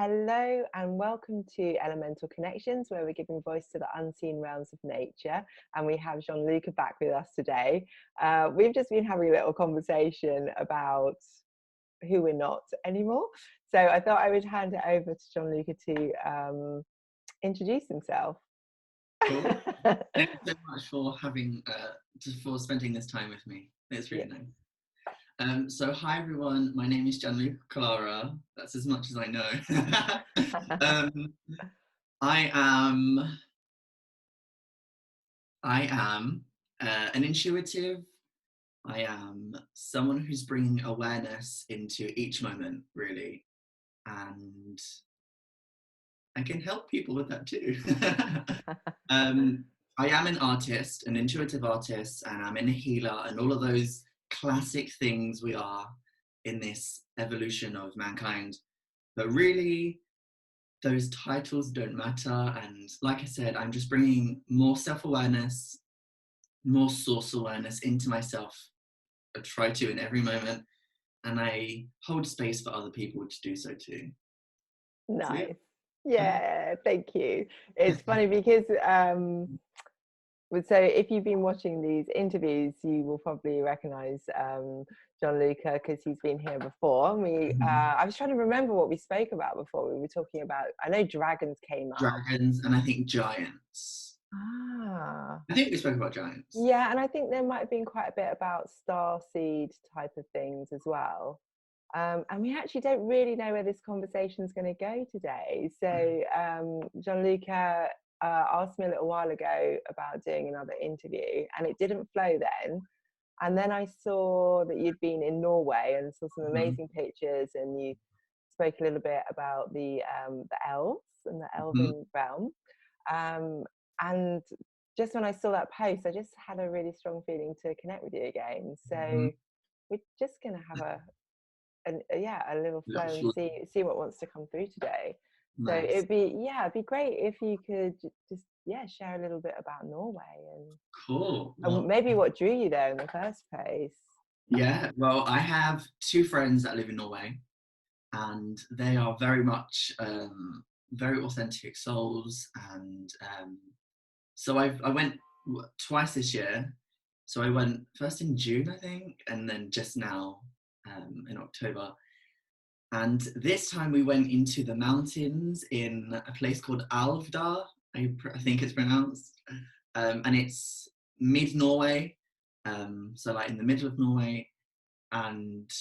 Hello and welcome to Elemental Connections, where we're giving voice to the unseen realms of nature. And we have Gianluca back with us today. We've just been having a little conversation about who we're not anymore. So I thought I would hand it over to Gianluca to introduce himself. Cool. Thank you so much for having, for spending this time with me. It's really nice. So hi everyone, my name is Gianluca Clara. That's as much as I know. I am an intuitive. I am someone who's bringing awareness into each moment, really, and I can help people with that too. I am an artist, an intuitive artist, and I'm a healer, and all of those classic things we are in this evolution of mankind. But really, those titles don't matter. And like I said, I'm just bringing more self-awareness, more source awareness into myself. I try to in every moment, and I hold space for other people to do so too. Nice. Yeah, thank you. It's funny because so if you've been watching these interviews, you will probably recognize Gianluca because he's been here before. I was trying to remember what we spoke about before. We were talking about, I know dragons came up. Dragons, and I think giants. I think we spoke about giants. Yeah, and I think there might have been quite a bit about starseed type of things as well. And we actually don't really know where this conversation is going to go today. So Gianluca asked me a little while ago about doing another interview, and it didn't flow then. And then I saw that you'd been in Norway and saw some amazing pictures, and you spoke a little bit about the elves and the elven realm. And just when I saw that post, I just had a really strong feeling to connect with you again. So we're just going to have a little flow and see what wants to come through today. Nice. So it'd be great if you could just share a little bit about Norway and maybe what drew you there in the first place. Yeah, well, I have two friends that live in Norway, and they are very much very authentic souls, and so I went twice this year. So I went first in June, I think, and then just now in October. And this time we went into the mountains in a place called Alvdal, I think it's pronounced. And it's mid-Norway, so like in the middle of Norway. And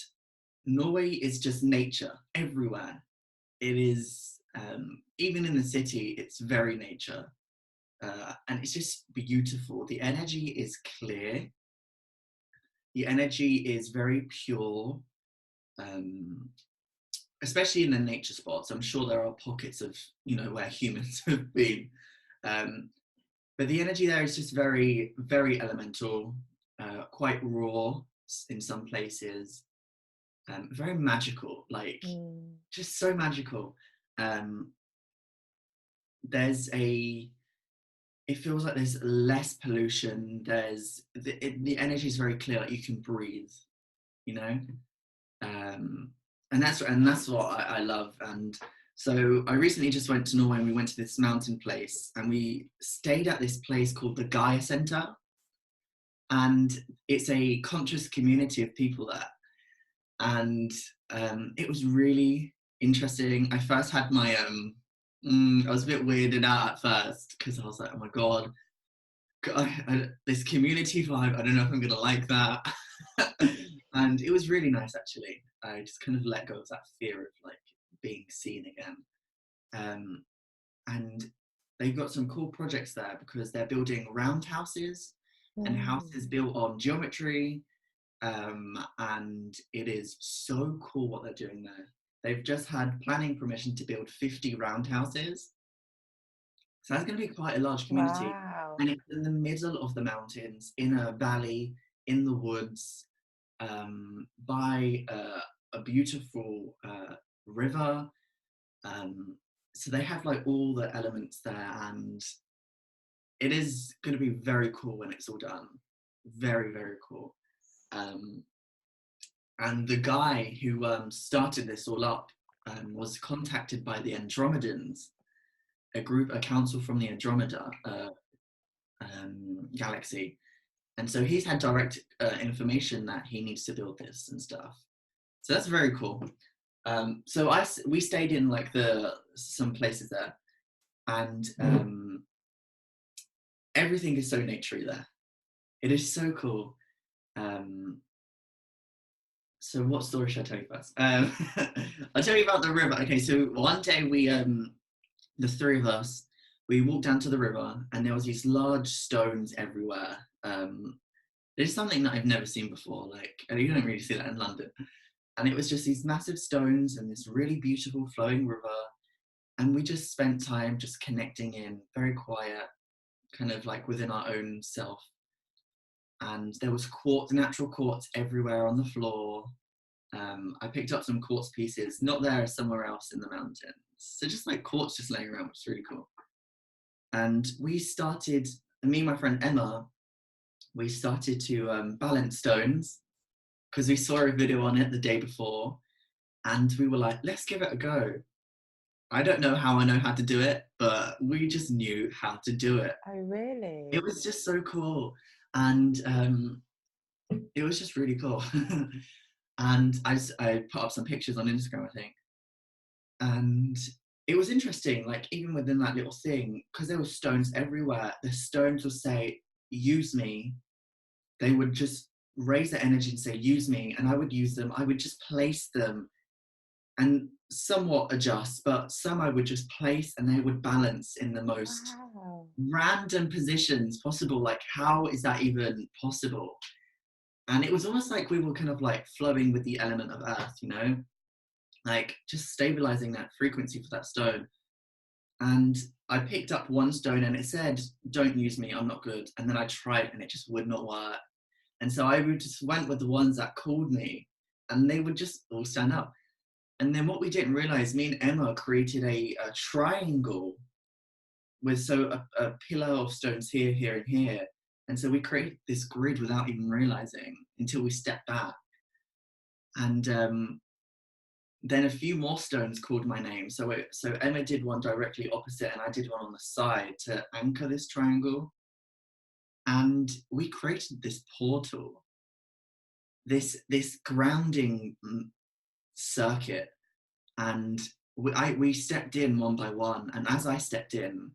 Norway is just nature everywhere. It is, even in the city, it's very nature. And it's just beautiful. The energy is clear. The energy is very pure. Especially in the nature spots. I'm sure there are pockets of, where humans have been. But the energy there is just very, very elemental, quite raw in some places, very magical, just so magical. It feels like there's less pollution. The energy is very clear, like you can breathe, and that's what I love. And so I recently just went to Norway, and we went to this mountain place, and we stayed at this place called the Gaia Center, and it's a conscious community of people there. And it was really interesting. I first had my I was a bit weirded out at first because I was like, oh my god, this community vibe, I don't know if I'm gonna like that. And it was really nice, actually. I just kind of let go of that fear of like being seen again. And they've got some cool projects there because they're building roundhouses and houses built on geometry. And it is so cool what they're doing there. They've just had planning permission to build 50 roundhouses. So that's going to be quite a large community. Wow. And it's in the middle of the mountains, in a valley, in the woods, by a beautiful river. So they have like all the elements there, and it is going to be very cool when it's all done. Very, very cool. And the guy who started this all up, was contacted by the Andromedans, a council from the Andromeda galaxy. And so he's had direct information that he needs to build this and stuff. So that's very cool. So we stayed in like some places there, and everything is so naturey there. It is so cool. So what story should I tell you first? I'll tell you about the river. Okay, so one day we, the three of us, we walked down to the river, and there was these large stones everywhere. It's something that I've never seen before. Like, and you don't really see that in London. And it was just these massive stones and this really beautiful flowing river. And we just spent time just connecting in, very quiet, kind of like within our own self. And there was natural quartz everywhere on the floor. I picked up some quartz pieces, not there, somewhere else in the mountains. So just like quartz just laying around, which is really cool. And we started, me and my friend Emma, we started to balance stones because we saw a video on it the day before, and we were like, let's give it a go. I don't know how I know how to do it, but we just knew how to do it. Oh, really? It was just so cool. And it was just really cool. And I put up some pictures on Instagram, I think. And it was interesting, like even within that little thing, because there were stones everywhere, the stones would say, use me. They would just raise their energy and say, use me. And I would use them. I would just place them and somewhat adjust, but some I would just place and they would balance in the most random positions possible. Like, how is that even possible? And it was almost like we were kind of like flowing with the element of earth, you know, like just stabilizing that frequency for that stone. And I picked up one stone and it said, don't use me, I'm not good. And then I tried and it just would not work. And so I just went with the ones that called me, and they would just all stand up. And then what we didn't realize, me and Emma created a triangle with a pillar of stones here, here, and here. And so we created this grid without even realizing until we stepped back. And then a few more stones called my name. So Emma did one directly opposite, and I did one on the side to anchor this triangle. And we created this portal, this grounding circuit. And we stepped in one by one. And as I stepped in,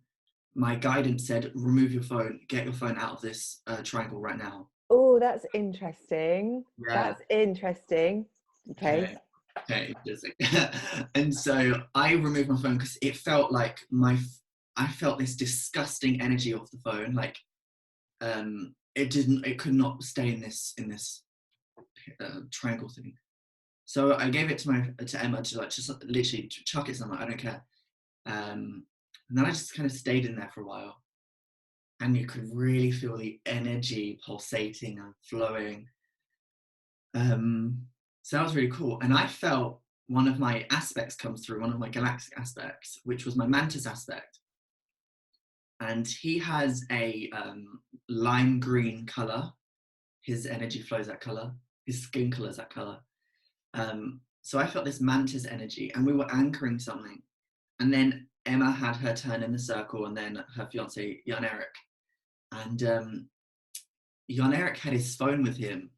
my guidance said, remove your phone, get your phone out of this triangle right now. Oh, that's interesting. Yeah. That's interesting. Okay. And so I removed my phone because it felt like I felt this disgusting energy off the phone. Like it could not stay in this triangle thing. So I gave it to Emma to like just literally chuck it somewhere. I don't care. And then I just kind of stayed in there for a while, and you could really feel the energy pulsating and flowing. So that was really cool. And I felt one of my aspects comes through, one of my galactic aspects, which was my mantis aspect. And he has a lime green color. His energy flows that color. His skin color is that color. So I felt this mantis energy, and we were anchoring something. And then Emma had her turn in the circle, and then her fiance, Jan-Erik. And Jan-Erik had his phone with him.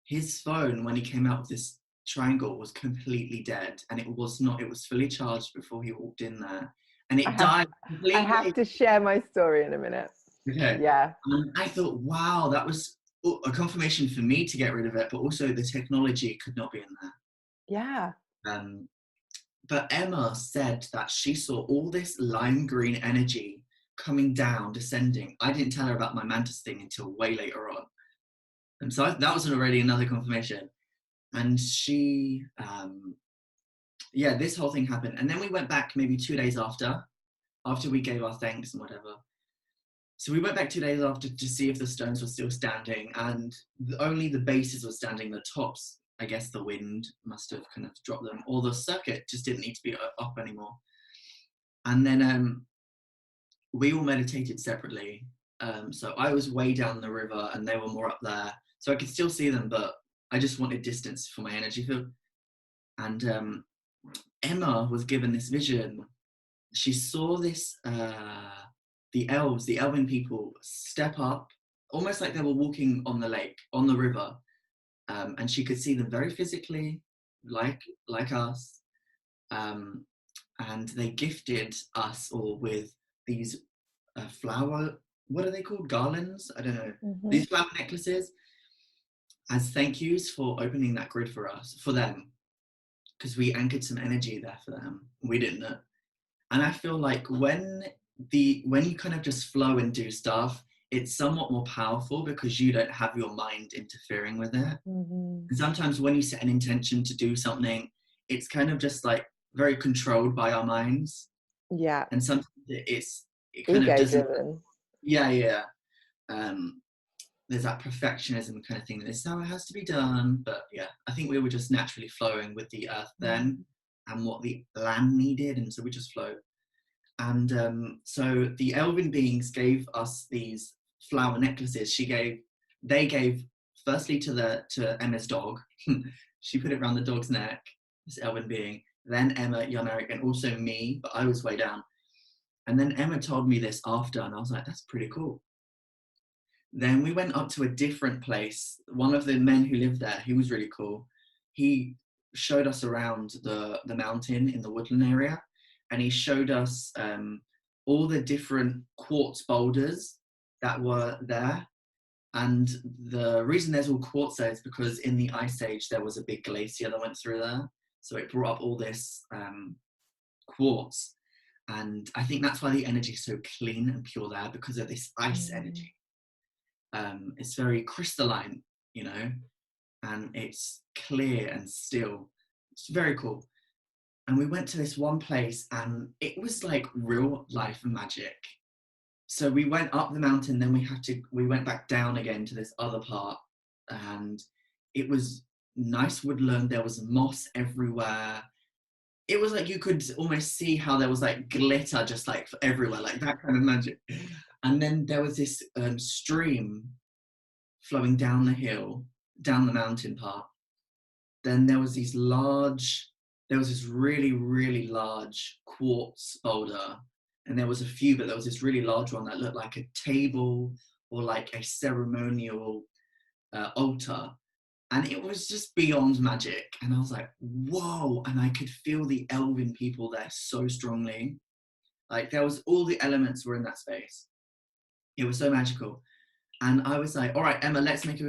His phone, when he came out with this triangle, was completely dead. And it was fully charged before he walked in there. And it died completely. I have to share my story in a minute. Okay. Yeah. And I thought, wow, that was a confirmation for me to get rid of it, but also the technology could not be in there. Yeah. But Emma said that she saw all this lime green energy coming down, descending. I didn't tell her about my mantis thing until way later on. And so that was already another confirmation. And she, this whole thing happened. And then we went back maybe 2 days after we gave our thanks and whatever. So we went back 2 days after to see if the stones were still standing, and only the bases were standing. The tops, I guess the wind must have kind of dropped them, or the circuit just didn't need to be up anymore. And then we all meditated separately. So I was way down the river and they were more up there. So I could still see them, but I just wanted distance for my energy field. And Emma was given this vision. She saw this, the elves, the elven people, step up, almost like they were walking on the lake, on the river, and she could see them very physically, like us, and they gifted us all with these flower, what are they called? Garlands? I don't know. These flower necklaces as thank yous for opening that grid for us, for them, because we anchored some energy there for them. We didn't know. And I feel like when you kind of just flow and do stuff, it's somewhat more powerful because you don't have your mind interfering with it. And sometimes when you set an intention to do something, it's kind of just like very controlled by our minds. Yeah. And sometimes it kind ego of doesn't. driven. Yeah. There's that perfectionism kind of thing. This is how it has to be done. But yeah, I think we were just naturally flowing with the earth then and what the land needed. And so we just flowed. And so the elven beings gave us these flower necklaces. They gave firstly to Emma's dog. She put it around the dog's neck, this elven being. Then Emma, Jan-Erik, and also me, but I was way down. And then Emma told me this after, and I was like, that's pretty cool. Then we went up to a different place. One of the men who lived there, he was really cool. He showed us around the mountain in the woodland area, and he showed us all the different quartz boulders that were there. And the reason there's all quartz there is because in the Ice Age, there was a big glacier that went through there. So it brought up all this quartz. And I think that's why the energy is so clean and pure there, because of this ice energy. It's very crystalline, you know, and it's clear and still. It's very cool. And we went to this one place and it was like real life magic. So we went up the mountain, then we went back down again to this other part, and it was nice woodland. There was moss everywhere. It was like you could almost see how there was like glitter just like everywhere, like that kind of magic. And then there was this stream flowing down the hill, down the mountain part. Then there was this really, really large quartz boulder. And there was a few, but there was this really large one that looked like a table or like a ceremonial altar. And it was just beyond magic. And I was like, whoa. And I could feel the elven people there so strongly. Like there was all the elements were in that space. It was so magical. And I was like, all right, Emma, let's make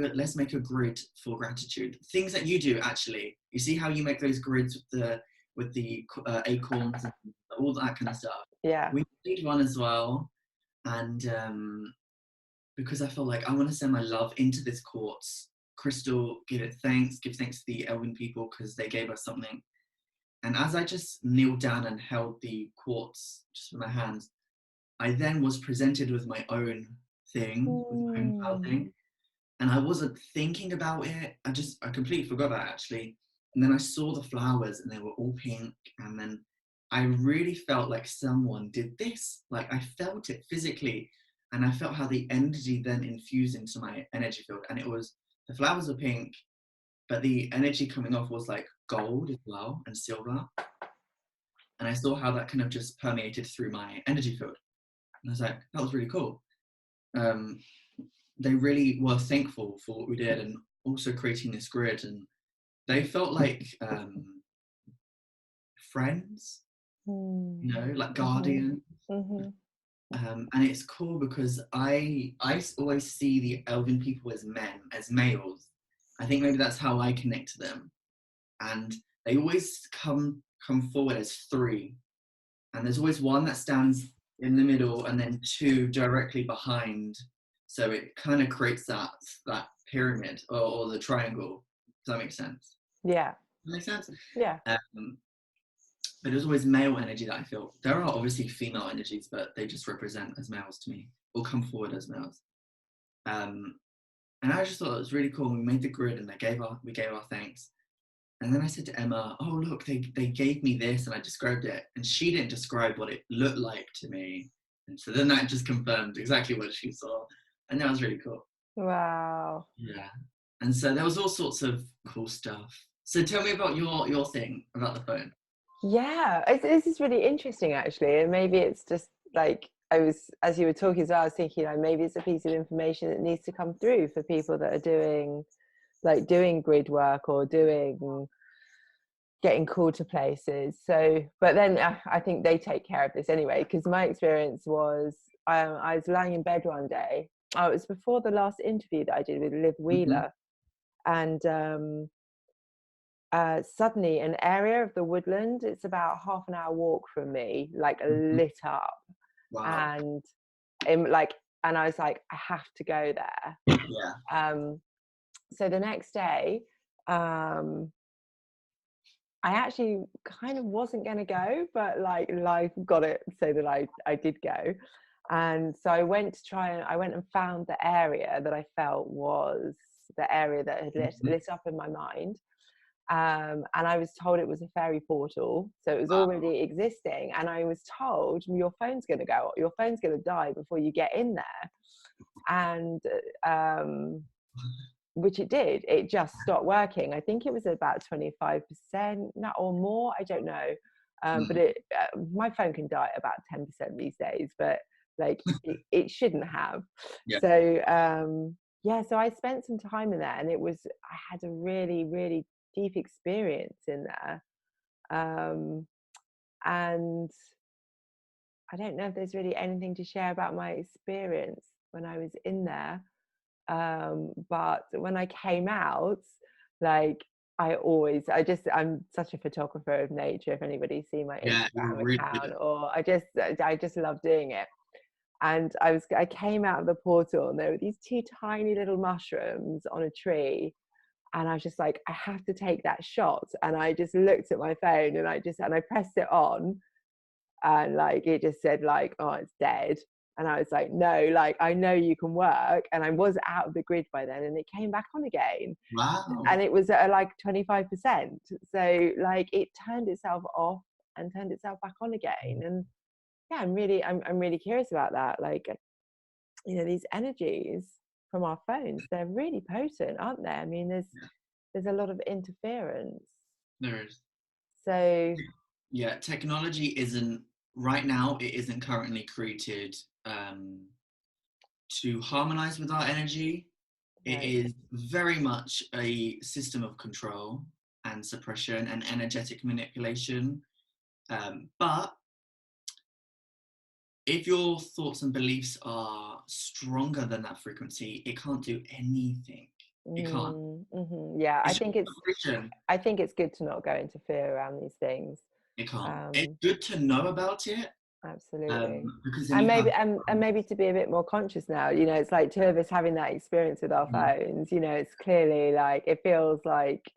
a grid for gratitude. Things that you do, actually. You see how you make those grids with the acorns and all that kind of stuff. Yeah. We made one as well. And because I felt like I want to send my love into this quartz crystal, give thanks to the elven people because they gave us something. And as I just kneeled down and held the quartz just with my hands, I then was presented with my own thing, with my own power thing. And I wasn't thinking about it. I completely forgot about it actually. And then I saw the flowers and they were all pink. And then I really felt like someone did this. Like I felt it physically. And I felt how the energy then infused into my energy field. And the flowers were pink, but the energy coming off was like gold as well and silver. And I saw how that kind of just permeated through my energy field. And I was like, that was really cool. They really were thankful for what we did and also creating this grid. And they felt like friends, you know, like guardians. And it's cool because I always see the elven people as men, as males. I think maybe that's how I connect to them. And they always come forward as three. And there's always one that stands in the middle and then two directly behind. So it kind of creates that pyramid or the triangle. Does that make sense? Yeah. Does that make sense? Yeah. But there's always male energy that I feel. There are obviously female energies, but they just represent as males to me, or come forward as males. And I just thought it was really cool. We made the grid and we gave our thanks. And then I said to Emma, oh, look, they gave me this, and I described it. And she didn't describe what it looked like to me. And so then that just confirmed exactly what she saw. And that was really cool. Wow. Yeah. And so there was all sorts of cool stuff. So tell me about your thing, about the phone. Yeah, this is really interesting actually, and maybe it's just like I was, as you were talking as well, I was thinking like maybe it's a piece of information that needs to come through for people that are doing grid work or getting called to places. So, but then I think they take care of this anyway, because my experience was I was lying in bed one day. Oh, it was before the last interview that I did with Liv Hmm. Wheeler, and suddenly an area of the woodland, it's about half an hour walk from me, like Hmm. lit up, Wow. and like, and I was like, I have to go there. Yeah. So the next day, um, I actually kind of wasn't going to go, but like life got it so that I did go. And so I went and found the area that I felt was the area that had Hmm. lit up in my mind. And I was told it was a fairy portal, so it was Wow. already existing. And I was told your phone's going to go, your phone's going to die before you get in there. And which it did. It just stopped working. I think it was about 25%, not or more. I don't know. But Mm. my phone can die at about 10% these days, but like it shouldn't have. Yeah. So yeah, so I spent some time in there, and I had a really, really deep experience in there. And I don't know if there's really anything to share about my experience when I was in there. But when I came out, like I'm such a photographer of nature. If anybody's seen my Yeah. You're Instagram really good account, at. or I just love doing it. And I came out of the portal, and there were these two tiny little mushrooms on a tree, and I was just like, I have to take that shot. And I just looked at my phone, and I pressed it on, and like it just said like, oh, it's dead. And I was like, no, like I know you can work. And I was out of the grid by then, and it came back on again, Wow. and it was at like 25%. So like it turned itself off and turned itself back on again. And yeah, I'm really curious about that. Like, these energies from our phones, they're really potent, aren't they? I mean, Yeah. there's a lot of interference. There is. So Yeah. Technology isn't right now. It isn't currently created to harmonize with our energy. It right. is very much a system of control and suppression and energetic manipulation. But if your thoughts and beliefs are stronger than that frequency, it can't do anything. It can't. Yeah, It's just a vibration. I think it's good to not go interfere around these things. It can't. It's Um, good to know about it Absolutely. because then you have. And maybe to be a bit more conscious now, it's like two of us having that experience with our Mhm. phones, it's clearly like it feels like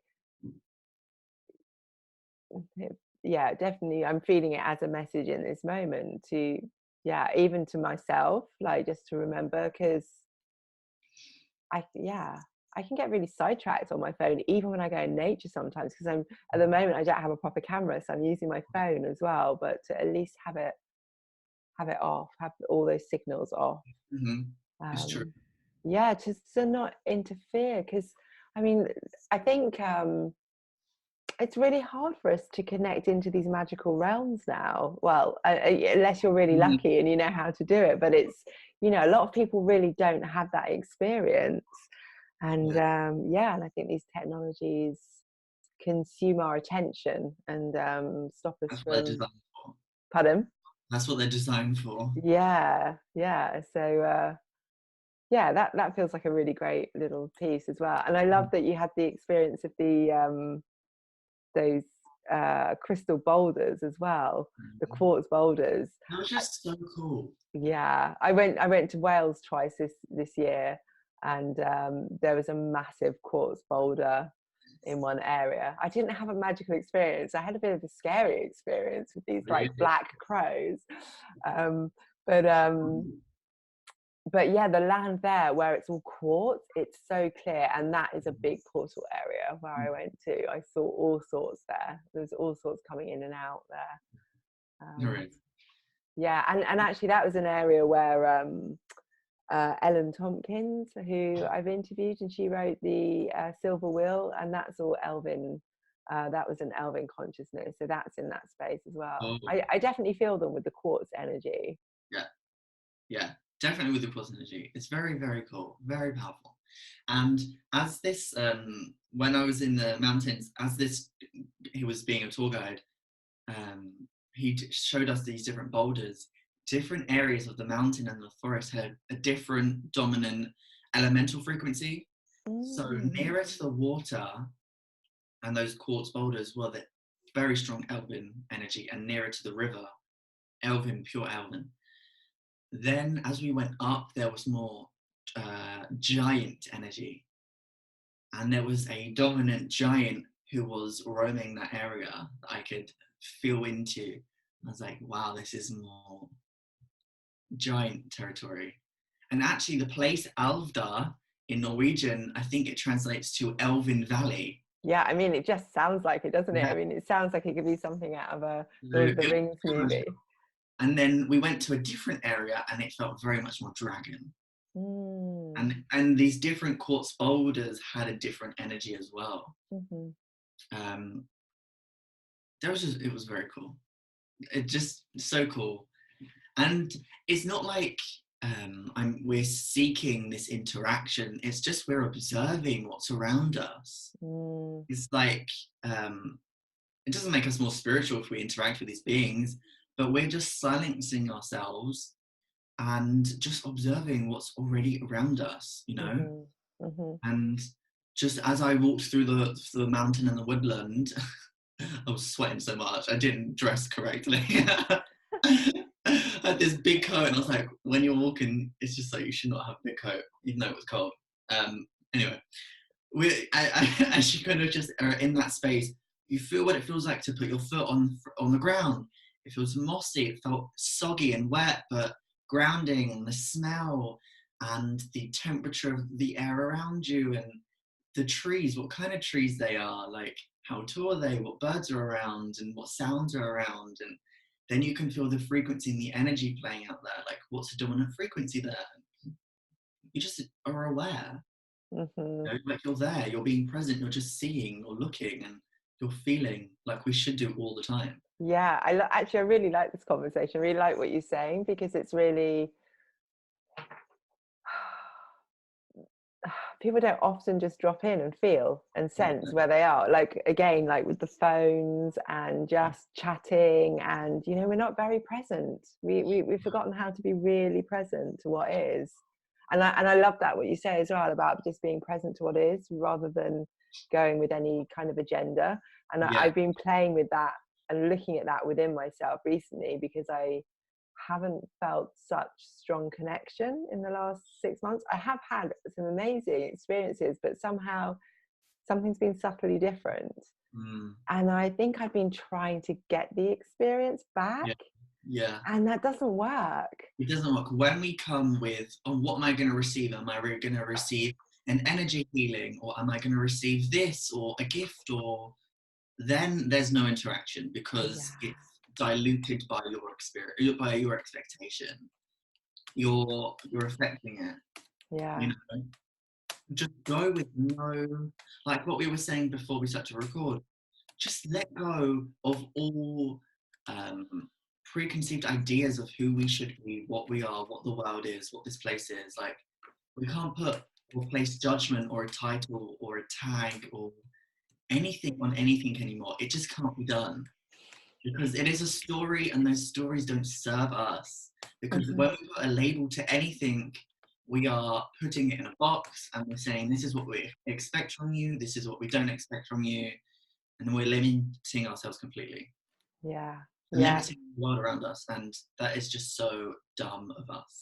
yeah, definitely I'm feeling it as a message in this moment to, yeah, even to myself, like just to remember, because I can get really sidetracked on my phone even when I go in nature sometimes, because I'm at the moment I don't have a proper camera, so I'm using my phone as well, but to at least have it off, have all those signals off. Mhm. It's true. Um, yeah, just to not interfere, because I mean, I think it's really hard for us to connect into these magical realms now. Well, unless you're really Mhm. lucky and you know how to do it, but it's a lot of people really don't have that experience, and Yeah, yeah, and I think these technologies consume our attention and stop us that's what they're from. designed for. Pardon? That's what they're designed for. Yeah, yeah. So yeah, that feels like a really great little piece as well. And I love that you had the experience of the those crystal boulders as well, the Mhm. quartz boulders. That was I, just so cool. yeah, I went to Wales twice this year, and there was a massive quartz boulder in one area. I didn't have a magical experience. I had a bit of a scary experience with these like Really. black crows. Um, but yeah, the land there where it's all quartz, it's so clear, and that is a big portal area where I went to. I saw all sorts there. There's all sorts coming in and out there. There Um, is. yeah, and actually that was an area where Ellen Tompkins, who I've interviewed, and she wrote the Silver Wheel, and that's all Elven That was an Elven consciousness, so that's in that space as well. Oh, I definitely feel them with the quartz energy. yeah, yeah, definitely with the plus energy. It's very, very cool, very powerful. And as this, when I was in the mountains, as this, he was being a tour guide, um, he showed us these different boulders. Different areas of the mountain and the forest had a different dominant elemental frequency. So Mm. nearer to the water and those quartz boulders were the very strong Elven energy, and nearer to the river, Elven, pure Elven. Then as we went up, there was more giant energy, and there was a dominant giant who was roaming that area that I could feel into. I was like, wow, this is more giant territory. And actually, the place Alvdar in Norwegian, I think it translates to Elven Valley. Yeah, I mean, it just sounds like it, doesn't it? Yeah. I mean, it sounds like it could be something out of a So Lord of the it Rings was, movie. and then we went to a different area, and it felt very much more dragon. Mm. And these different quartz boulders had a different energy as well. Mm-hmm. Um, there was just, it was very cool. It just so cool. And it's not like we're seeking this interaction. It's just we're observing what's around us. Mm. It's like it doesn't make us more spiritual if we interact with these beings, but we're just silencing ourselves and just observing what's already around us, you know. Mm-hmm. Mm-hmm. And just as I walked through the mountain and the woodland, I was sweating so much. I didn't dress correctly. I had this big coat, and I was like, when you're walking, it's just like you should not have a big coat, even though it was cold. Anyway, as you kind of just are in that space, you feel what it feels like to put your foot on the ground. It feels mossy. It felt soggy and wet, but grounding, and the smell and the temperature of the air around you, and the trees, what kind of trees they are, like how tall are they, what birds are around, and what sounds are around. And then you can feel the frequency and the energy playing out there, like what's the dominant frequency there. You just are aware. Mm-hmm. You know, like you're there, you're being present, you're just seeing or looking, and you're feeling like we should do all the time. Yeah, actually, I really like this conversation. I really like what you're saying, because it's really people don't often just drop in and feel and sense where they are, like again, like with the phones and just chatting, and you know, we're not very present. We've forgotten how to be really present to what is. And I love that what you say as well about just being present to what is, rather than going with any kind of agenda. And Yeah, I've been playing with that and looking at that within myself recently, because I haven't felt such strong connection in the last 6 months. I have had some amazing experiences, but somehow something's been subtly different. And I think I've been trying to get the experience back, yeah, yeah. and that doesn't work. It doesn't work when we come with, oh, what am I going to receive? Am I going to receive an energy healing, or am I going to receive this, or a gift, or then there's no interaction, because Yeah. it's diluted by your experience, by your expectation. You're affecting it. Yeah. You know, just go with no, like what we were saying before we start to record. Just let go of all preconceived ideas of who we should be, what we are, what the world is, what this place is. Like, we can't put or place judgment or a title or a tag or anything on anything anymore. It just can't be done, because it is a story, and those stories don't serve us. Because Mm-hmm. when we put a label to anything, we are putting it in a box, and we're saying, this is what we expect from you, this is what we don't expect from you, and we're limiting ourselves completely, Yeah. and Yeah. limiting the world around us, and that is just so dumb of us.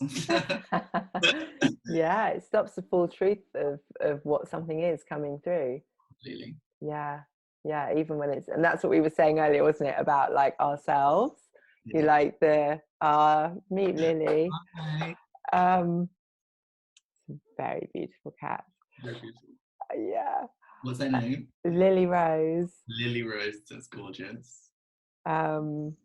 Yeah, it stops the full truth of what something is coming through. Completely. Yeah, yeah, even when it's, and that's what we were saying earlier, wasn't it, about like ourselves. You Yeah. like the meet Lily. Hi. um Very beautiful cat. Very beautiful. Yeah. What's her name? Lily Rose. Lily Rose. That's gorgeous. um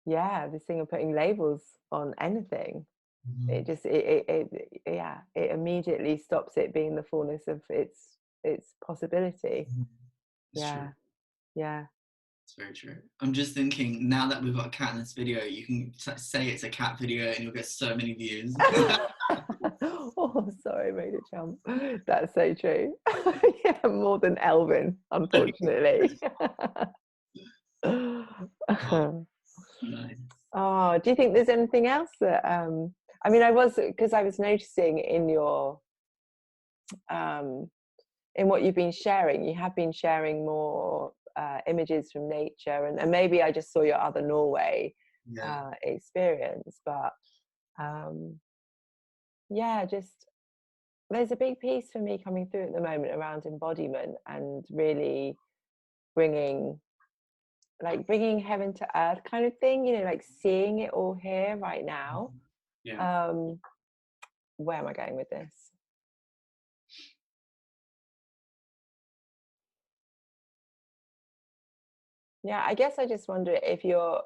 yeah, this thing of putting labels on anything, Mhm. it just yeah, it immediately stops it being the fullness of its its possibility. It's Yeah, true. yeah. It's very true. I'm just thinking, now that we've got a cat in this video, you can say it's a cat video and you'll get so many views. Oh, sorry, made a jump. That's so true. Yeah, more than Elvin, unfortunately. Oh, nice. Oh, do you think there's anything else that I mean, I was noticing in your in what you've been sharing, you have been sharing more images from nature, and maybe I just saw your other Norway Yeah. experience, but yeah, just there's a big piece for me coming through at the moment around embodiment and really bringing bringing heaven to earth kind of thing, you know, like seeing it all here right now. Yeah. um where am I going with this? Yeah, I guess I just wonder if you're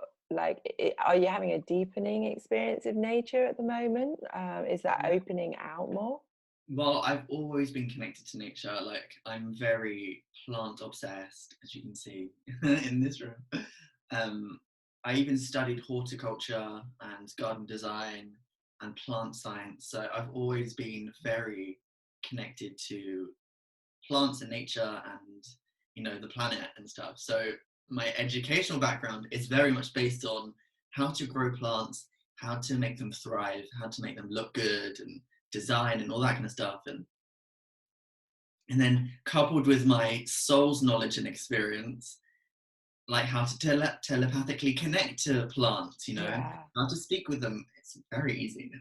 are you having a deepening experience of nature at the moment? Is that opening out more? Well, I've always been connected to nature. Like, I'm very plant obsessed, as you can see in this room. Um, I even studied horticulture and garden design and plant science. So I've always been very connected to plants and nature and, you know, the planet and stuff. So my educational background is very much based on how to grow plants, how to make them thrive, how to make them look good, and design and all that kind of stuff. And then coupled with my soul's knowledge and experience, like how to telepathically connect to plants, you know, Yeah, how to speak with them. It's very easy.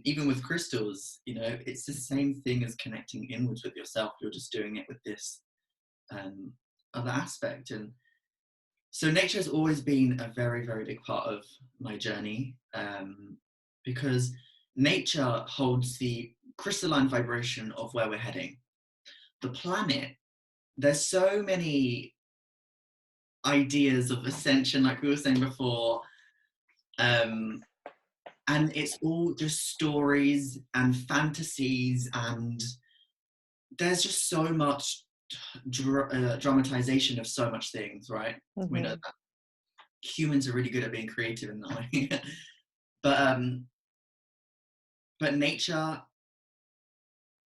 Even with crystals, you know, it's the same thing as connecting inwards with yourself. You're just doing it with this um, other aspect. And so nature has always been a very, very big part of my journey, because nature holds the crystalline vibration of where we're heading. The planet, there's so many ideas of ascension, like we were saying before, and it's all just stories and fantasies, and there's just so much dramatization of so much things, right? We know mm-hmm. that humans are really good at being creative in that way. but but nature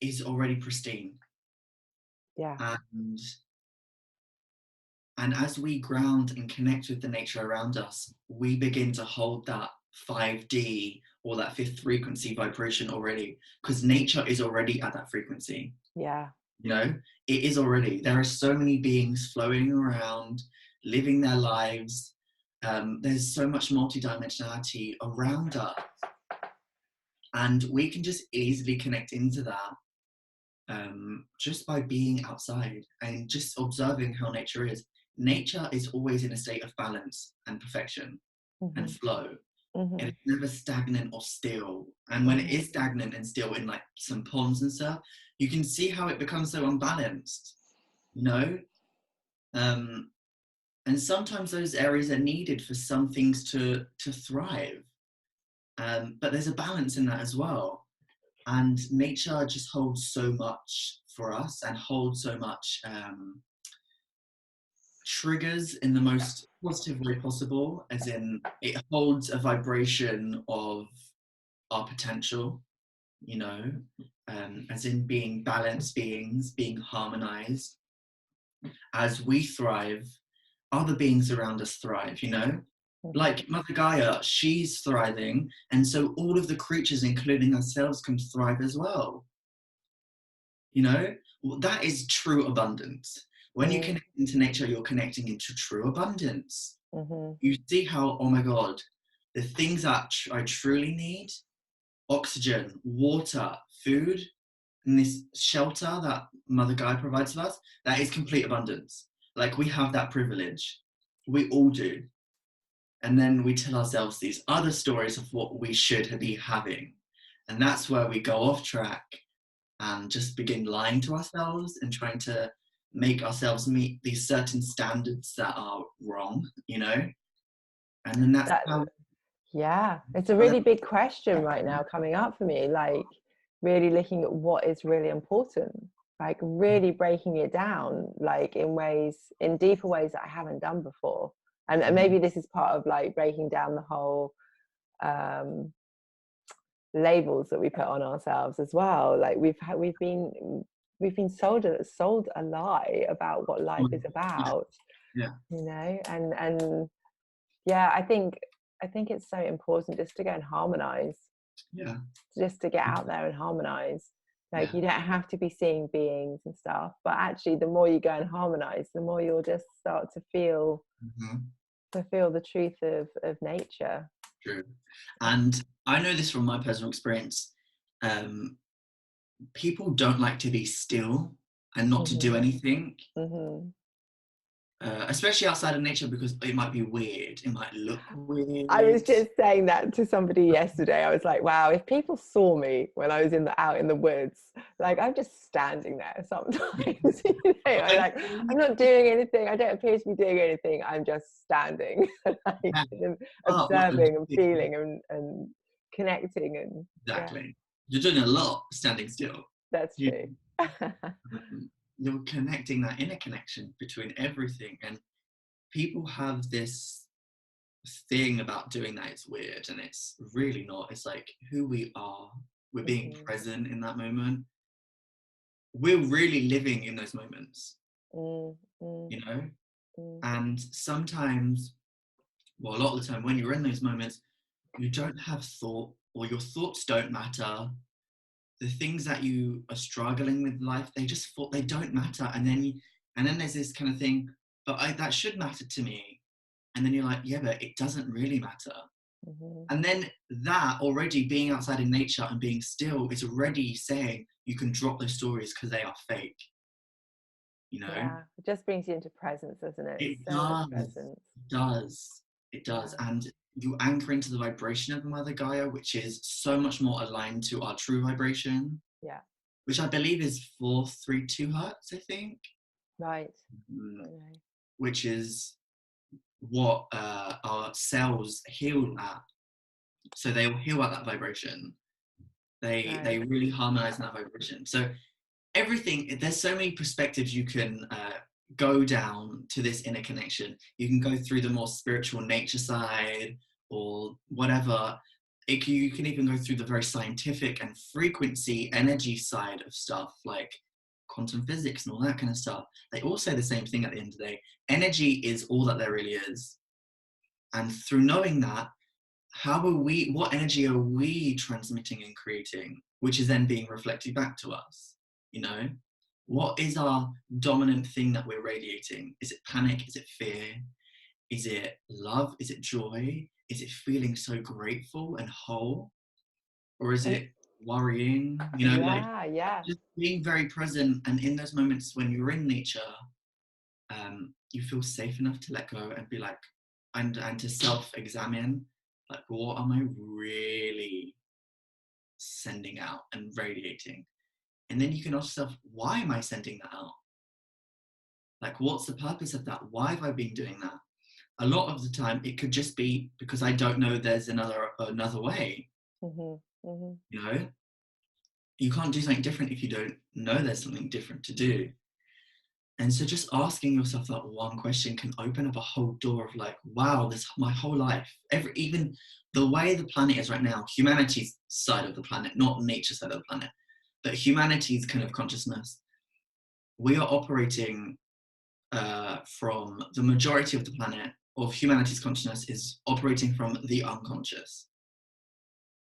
is already pristine, Yeah, and as we ground and connect with the nature around us, we begin to hold that 5D or that fifth frequency vibration already, because nature is already at that frequency. yeah, You know, it is already. There are so many beings flowing around, living their lives. There's so much multidimensionality around us, and we can just easily connect into that, just by being outside and just observing how nature is. Nature is always in a state of balance and perfection and mm-hmm. flow. And Mm-hmm. it's never stagnant or still. And when it Mm-hmm. is stagnant and still in like some ponds and stuff, you can see how it becomes so unbalanced, you know? Um, and sometimes those areas are needed for some things to thrive. But there's a balance in that as well. And nature just holds so much for us and holds so much triggers in the most positive way possible, as in it holds a vibration of our potential, you know, as in being balanced beings, being harmonized. As we thrive, other beings around us thrive, you know? Mm-hmm. Like Mother Gaia, she's thriving, and so all of the creatures, including ourselves, can thrive as well. You know, well, that is true abundance. When you connect into nature, you're connecting into true abundance. Mm-hmm. You see how, oh my God, the things that I truly need, oxygen, water, food, and this shelter that Mother Gaia provides for us, that is complete abundance. Like, we have that privilege. We all do. And then we tell ourselves these other stories of what we should be having. And that's where we go off track and just begin lying to ourselves and trying to make ourselves meet these certain standards that are wrong, you know? And then that's That, how. yeah, it's a really big question right now coming up for me, like really looking at what is really important like really breaking it down, like in deeper ways that I haven't done before. And maybe this is part of like breaking down the whole labels that we put on ourselves as well. Like we've been sold a lie about what life is about. Yeah. And yeah, I think it's so important just to go and harmonize. Yeah. Just to get out there and harmonize. Like Yeah. you don't have to be seeing beings and stuff, but actually the more you go and harmonize, the more you'll just start to feel the truth of nature. True. And I know this from my personal experience. People don't like to be still and not to do anything. Especially outside of nature, because it might be weird, it might look weird. I was just saying that to somebody yesterday. I was like, wow, if people saw me when I was out in the woods, like I'm just standing there sometimes. I'm not doing anything, I don't appear to be doing anything, I'm just standing like, observing and feeling and connecting. And exactly, you're doing a lot standing still. That's true. You're connecting that inner connection between everything, and people have this thing about doing that. It's weird, and it's really not. It's like who we are. We're being present in that moment. We're really living in those moments, and sometimes, well, a lot of the time when you're in those moments, you don't have thought, or your thoughts don't matter. The things that you are struggling with in life, they don't matter. And then there's this kind of thing, but that should matter to me. And then you're like, yeah, but it doesn't really matter. And then that already being outside in nature and being still is already saying you can drop those stories because they are fake. Yeah, it just brings you into presence, doesn't it? It So much presence. It does. And you anchor into the vibration of Mother Gaia, which is so much more aligned to our true vibration. Yeah. Which I believe is 432 hertz, I think. Right. Which is what our cells heal at. So they will heal at that vibration. They really harmonize in that vibration. So everything, there's so many perspectives you can go down to this inner connection. You can go through the more spiritual nature side or whatever. You can even go through the very scientific and frequency energy side of stuff, like quantum physics and all that kind of stuff. They all say the same thing at the end of the day. Energy is all that there really is. And through knowing that, what energy are we transmitting and creating, which is then being reflected back to us? What is our dominant thing that we're radiating? Is it panic? Is it fear? Is it love? Is it joy? Is it feeling so grateful and whole? Or is it worrying? Just being very present. And in those moments when you're in nature, you feel safe enough to let go and be like, and to self-examine, like, what am I really sending out and radiating? And then you can ask yourself, why am I sending that out? Like, what's the purpose of that? Why have I been doing that? A lot of the time, it could just be because I don't know there's another way. You can't do something different if you don't know there's something different to do. And so just asking yourself that one question can open up a whole door of like, wow, this my whole life, even the way the planet is right now, humanity's side of the planet, not nature's side of the planet, but humanity's kind of consciousness, we are operating from the majority of the planet, of humanity's consciousness is operating from the unconscious.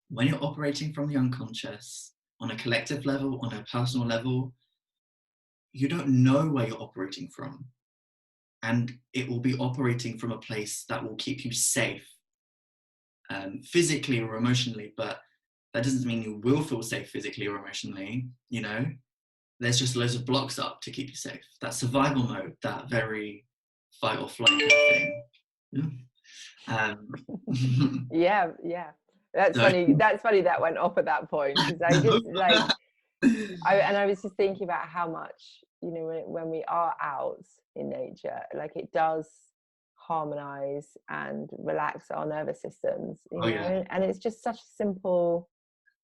When you're operating from the unconscious, on a collective level, on a personal level, you don't know where you're operating from. And it will be operating from a place that will keep you safe, physically or emotionally, but that doesn't mean you will feel safe physically or emotionally, There's just loads of blocks up to keep you safe. That survival mode, that very fight or flight thing. Yeah. That's funny. That's funny that went off at that point, because I just like, I was just thinking about how much, when we are out in nature, like it does harmonize and relax our nervous systems, and it's just such a simple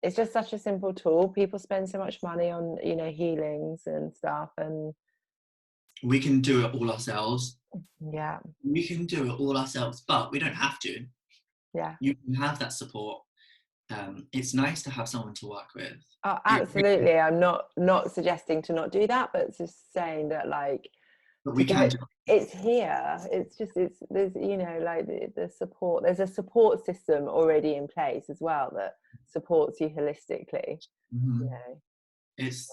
it's just such a simple tool. People spend so much money on, you know, healings and stuff, and We can do it all ourselves. yeah, We can do it all ourselves, but we don't have to. yeah. You can have that support. It's nice to have someone to work with. Oh, It really, absolutely. I'm not suggesting to not do that, but just saying that, like, but to we go, can do it's here. It's just, it's, there's, you know, like the support, there's a support system already in place as well that supports you holistically, it. Mhm. you know. It's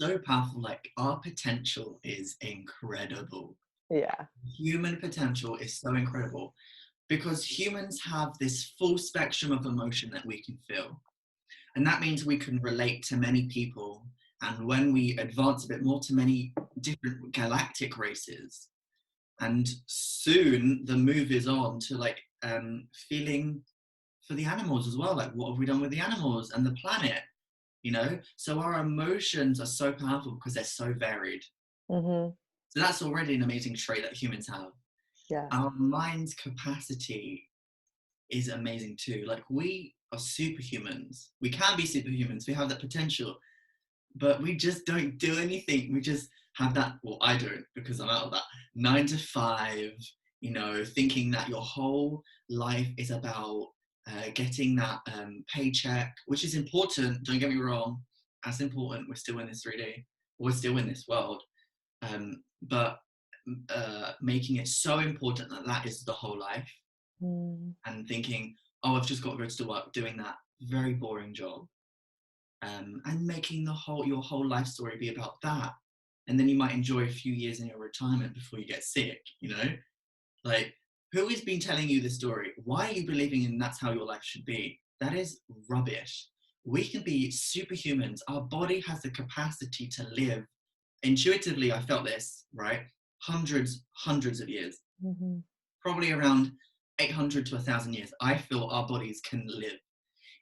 so powerful. Like, our potential is incredible. Yeah. Human potential is so incredible because humans have this full spectrum of emotion that we can feel. And that means we can relate to many people. And when we advance a bit more, to many different galactic races. And soon the move is on to like feeling for the animals as well. Like, what have we done with the animals and the planet? You know? So our emotions are so powerful because they're so varied. Mm-hmm. So that's already an amazing trait that humans have. Yeah. Our mind's capacity is amazing too. Like, we are superhumans. We can be superhumans. We have that potential, but we just don't do anything. We just have that. Well, I don't, because I'm out of that 9 to 5. You know, thinking that your whole life is about getting that paycheck, which is important. Don't get me wrong. That's important. We're still in this 3D. We're still in this world. But making it so important that that is the whole life, and thinking, oh, I've just got to go to work doing that very boring job, and making your whole life story be about that, and then you might enjoy a few years in your retirement before you get sick. You know, like, who has been telling you this story? Why are you believing in that's how your life should be? That is rubbish. We can be superhumans. Our body has the capacity to live. Intuitively, I felt this, right? Hundreds of years, Mm-hmm. probably around 800 to 1,000 years. I feel our bodies can live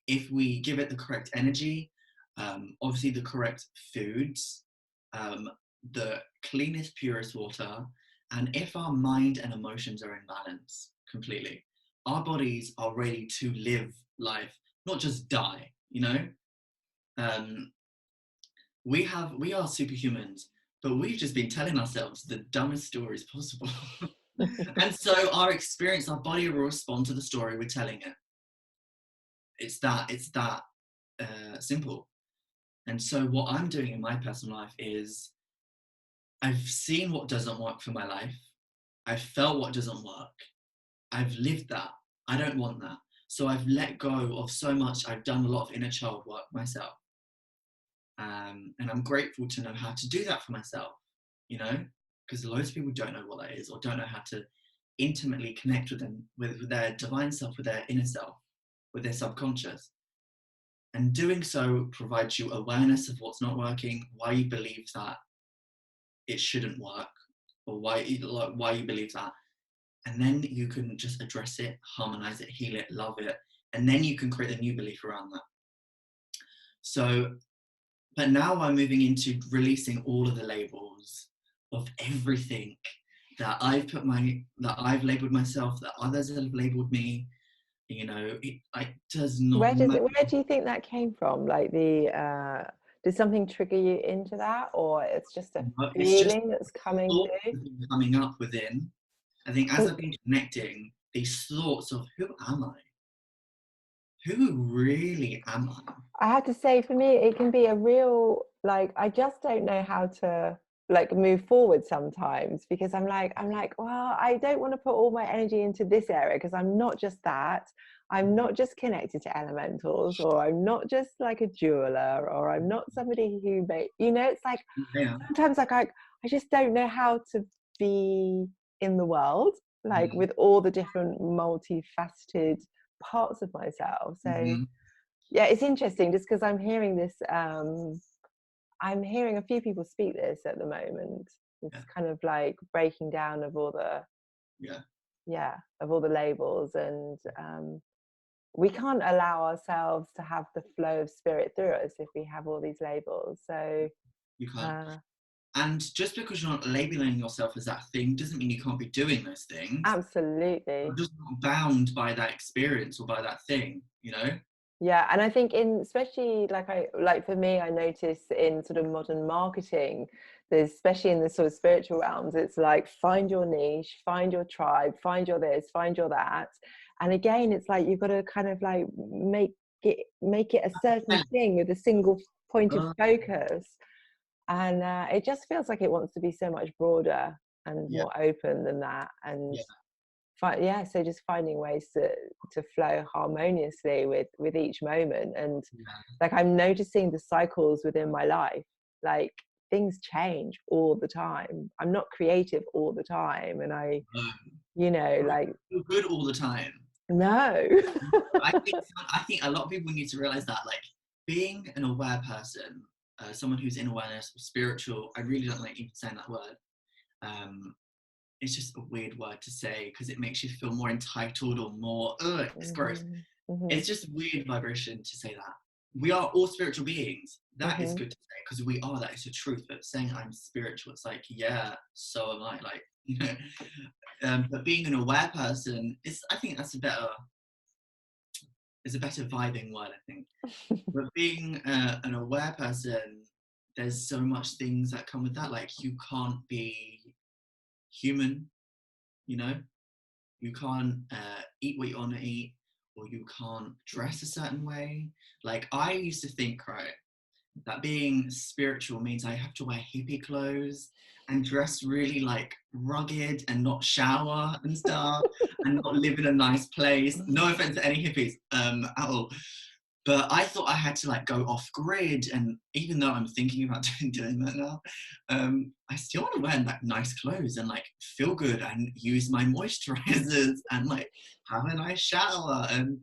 if we give it the correct energy, obviously the correct foods, the cleanest, purest water, and if our mind and emotions are in balance completely, our bodies are ready to live life, not just die. You know, um, we are superhumans, but we've just been telling ourselves the dumbest stories possible. And so our experience, our body will respond to the story we're telling it. It's that simple. And so what I'm doing in my personal life is, I've seen what doesn't work for my life. I've felt what doesn't work. I've lived that. I don't want that. So I've let go of so much. I've done a lot of inner child work myself. And I'm grateful to know how to do that for myself, you know, because loads of people don't know what that is, or don't know how to intimately connect with them, with their divine self, with their inner self, with their subconscious. And doing so provides you awareness of what's not working, why you believe that it shouldn't work, or why you believe that. And then you can just address it, harmonize it, heal it, love it. And then you can create a new belief around that. So, but now I'm moving into releasing all of the labels of everything that I've labeled myself, that others have labeled me. You know, it does not matter. Where do you think that came from? Like, did something trigger you into that, or it's just a It's just feeling that's coming thoughts through? coming up within. I think as 'Cause I've been connecting, these thoughts of, who am I? Who really am I? I have to say, for me, it can be a real, like, I just don't know how to, like, move forward sometimes, because I'm like, well, I don't want to put all my energy into this area, because I'm not just that. I'm not just connected to elementals, or I'm not just like a jeweler, or I'm not somebody who you know, it's like, Yeah. sometimes, like, I just don't know how to be in the world, like, Mm-hmm. with all the different multifaceted parts of myself. So Mm-hmm. yeah, it's interesting, just because I'm hearing this, I'm hearing a few people speak this at the moment, this Yeah. kind of like breaking down of all the, Yeah. yeah, of all the labels. And we can't allow ourselves to have the flow of spirit through us if we have all these labels. So You can't. uh, And just because you're not labeling yourself as that thing doesn't mean you can't be doing those things. absolutely. You're just not bound by that experience or by that thing, you know? Yeah, and I think in especially like for me, I notice in sort of modern marketing, there's especially in the sort of spiritual realms, it's like find your niche, find your tribe, find your this, find your that. And again, it's like you've got to kind of like make it a certain thing with a single point of Uh, focus. And it just feels like it wants to be so much broader and yeah, more open than that. And yeah, yeah, so just finding ways to flow harmoniously with each moment. And yeah. like I'm noticing the cycles within my life, like things change all the time. I'm not creative all the time, and I, Um, like, feel good all the time. no. I think a lot of people need to realize that, like, being an aware person, someone who's in awareness or spiritual, I really don't like even saying that word. Um, it's just a weird word to say because it makes you feel more entitled or more, ugh, it's gross. Hmm. Hmm. It's just weird vibration to say that. We are all spiritual beings. That is Hmm. good to say because we are, that is the truth. But saying I'm spiritual, it's like, yeah, so am I. Like, but being an aware person is, I think that's a better vibing word, I think. But being an aware person, there's so much things that come with that. Like, you can't be human, you know? You can't eat what you want to eat, or you can't dress a certain way. Like, I used to think, right, that being spiritual means I have to wear hippie clothes and dress really like rugged and not shower and stuff and not live in a nice place. No offense to any hippies at all. But I thought I had to like go off grid, and even though I'm thinking about doing that now, I still want to wear like nice clothes and like feel good and use my moisturizers and like have a nice shower and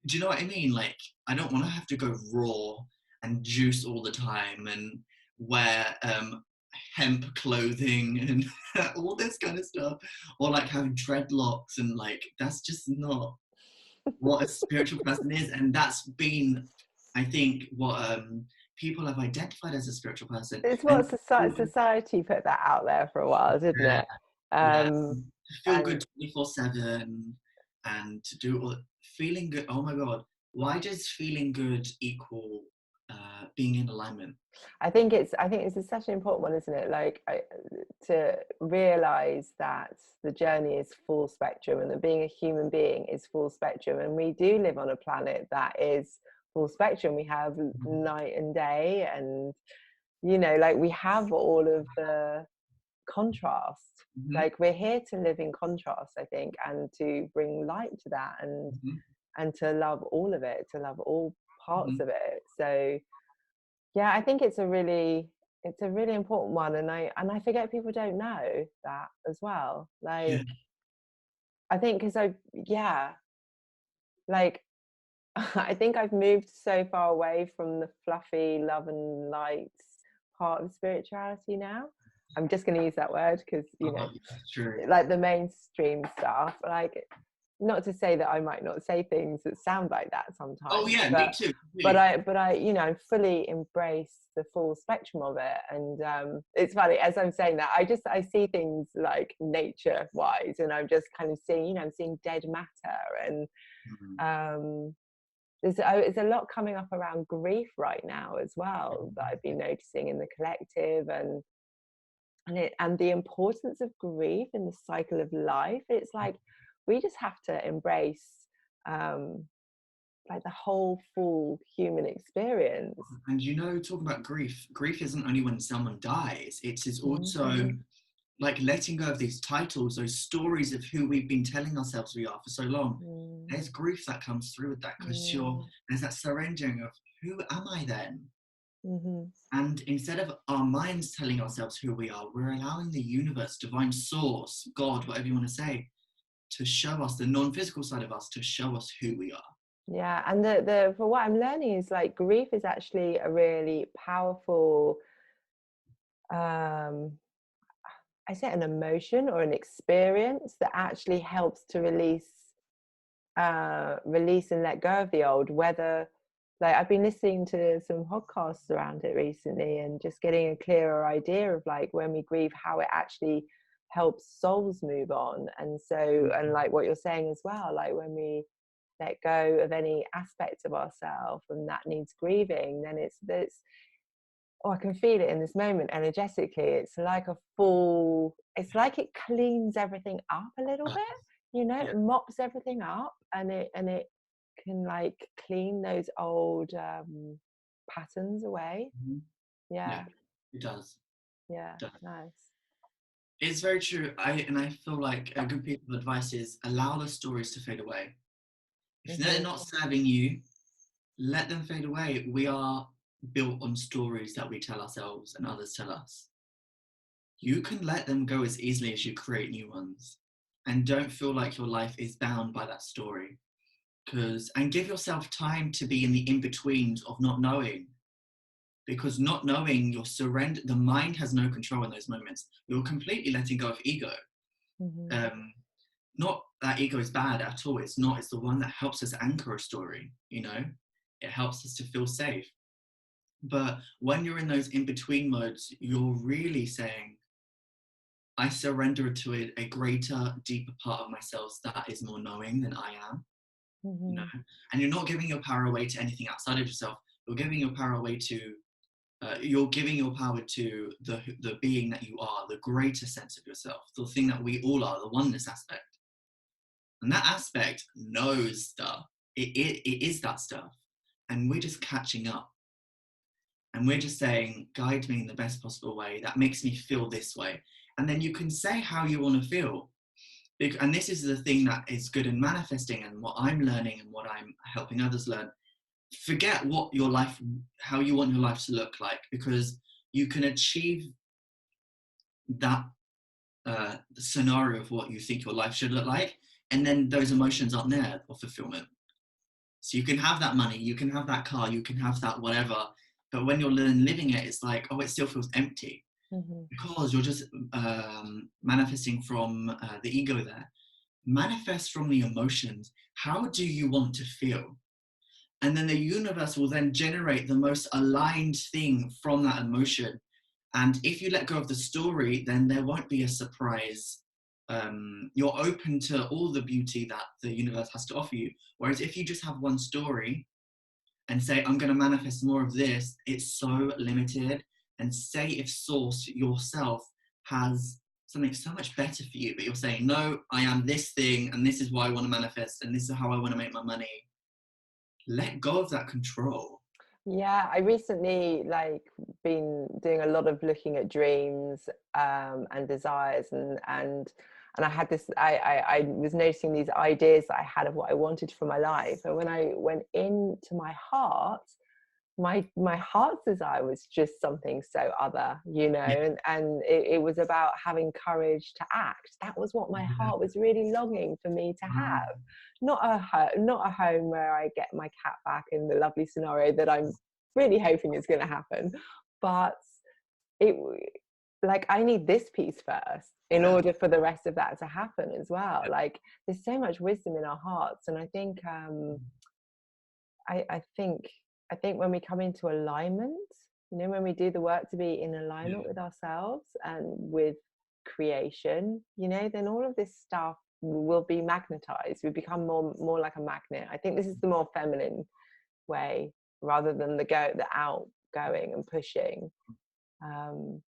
do you know what I mean? Like, I don't want to have to go raw and juice all the time and wear hemp clothing and all this kind of stuff, or like have dreadlocks, and like that's just not what a spiritual person is. And that's been, I think, what people have identified as a spiritual person. It's And what society put that out there for a while, didn't yeah, it? yeah, um to feel and good 24/7 and to do all feeling good. Oh my god, why does feeling good equal being in alignment? I think it's such an important one, isn't it? Like to realize that the journey is full spectrum, and that being a human being is full spectrum, and we do live on a planet that is full spectrum. We have night and day, and like we have all of the contrast. Mm-hmm, Like we're here to live in contrast, I think, and to bring light to that, mm-hmm, and to love all of it, to love all mm-hmm. parts of it. So yeah, I think it's a really important one, and I forget people don't know that as well. Yeah, Like I think because I yeah, like I think I've moved so far away from the fluffy love and lights part of spirituality now. I'm just going to use that word because yeah, true. like the mainstream stuff. Like not to say that I might not say things that sound like that Oh sometimes, yeah, me but too. but Completely. I but I fully embrace the full spectrum of it. And it's funny as I'm saying that I see things like nature wise, and I'm just kind of seeing I'm seeing dead matter, and Mhm. um there's a lot coming up around grief right now as well that I've been noticing in the collective, and the importance of grief in the cycle of life. It's like we just have to embrace um like the whole full human experience. And talking about grief, grief isn't only when someone dies. It is also Mhm. like letting go of these titles, those stories of who we've been telling ourselves we are for so long. Mm. There's grief that comes through with that because Mm. there's that surrendering of who am I then? Mhm. And instead of our minds telling ourselves who we are, we're allowing the universe, divine source, God, whatever you want to say, to show us the non-physical side of us, to show us who we are. Yeah, and the for what I'm learning is like grief is actually a really powerful um I say an emotion or an experience that actually helps to release and let go of the old. Whether like I've been listening to some podcasts around it recently, and just getting a clearer idea of like when we grieve, how it actually helps souls move on. And so, and like what you're saying as well, like when we let go of any aspect of ourselves and that needs grieving, then it's oh, I can feel it in this moment energetically. It's like it's like it cleans everything up a little bit, Yeah. it mops everything up, and it can like clean those old patterns away. Mhm. Yeah, Yeah, it does. yeah, Does. nice. It's very true. I feel like a good piece of advice is allow the stories to fade away. If they're Hmm. not serving you, let them fade away. We are built on stories that we tell ourselves and others tell us. You can let them go as easily as you create new ones. And don't feel like your life is bound by that story. And give yourself time to be in the in-betweens of not knowing. Because not knowing, your surrender, the mind has no control in those moments. You're completely letting go of ego. Hmm. Um, Not that ego is bad at all. It's not. It's the one that helps us anchor a story. It helps us to feel safe. But when you're in those in-between modes, you're really saying, I surrender to a greater, deeper part of myself that is more knowing than I am. you know Hmm. and you're not giving your power away to anything outside of yourself. You're giving your power to the being that you are, the greater sense of yourself, the thing that we all are, the oneness aspect. And that aspect knows stuff. It is that stuff. And we're just catching up. And we're just saying, guide me in the best possible way that makes me feel this way. And then you can say how you want to feel. And this is the thing that is good in manifesting, and what I'm learning and what I'm helping others learn. Forget how you want your life to look like, because you can achieve that scenario of what you think your life should look like, and then those emotions aren't there of fulfillment. So you can have that money, you can have that car, you can have that whatever, but when you're living it, it's like, oh, it still feels empty, Hmm. because you're just manifesting from the ego there. Manifest from the emotions. How do you want to feel? And then the universe will then generate the most aligned thing from that emotion. And if you let go of the story, then there won't be a surprise. You're open to all the beauty that the universe has to offer you. Whereas if you just have one story and say, I'm going to manifest more of this, it's so limited. And say if Source yourself has something so much better for you, but you're saying, no, I am this thing, and this is why I want to manifest, and this is how I want to make my money. Let go of that control. Yeah, I recently been doing a lot of looking at dreams and desires, and I had this I was noticing these ideas that I had of what I wanted for my life. And when I went into my heart, my heart's desire was just something so other, Yeah. and it was about having courage to act. That was what my heart was really longing for me to have. Not a home where I get my cat back in the lovely scenario that I'm really hoping is going to happen, but it like I need this piece first in Yeah. order for the rest of that to happen as well. Like there's so much wisdom in our hearts, and I think I, I think I think when we come into alignment, when we do the work to be in Yeah. alignment with ourselves and with creation, then all of this stuff will be magnetized. We become more like a magnet. I think this is the more feminine way rather than the outgoing and pushing. Um,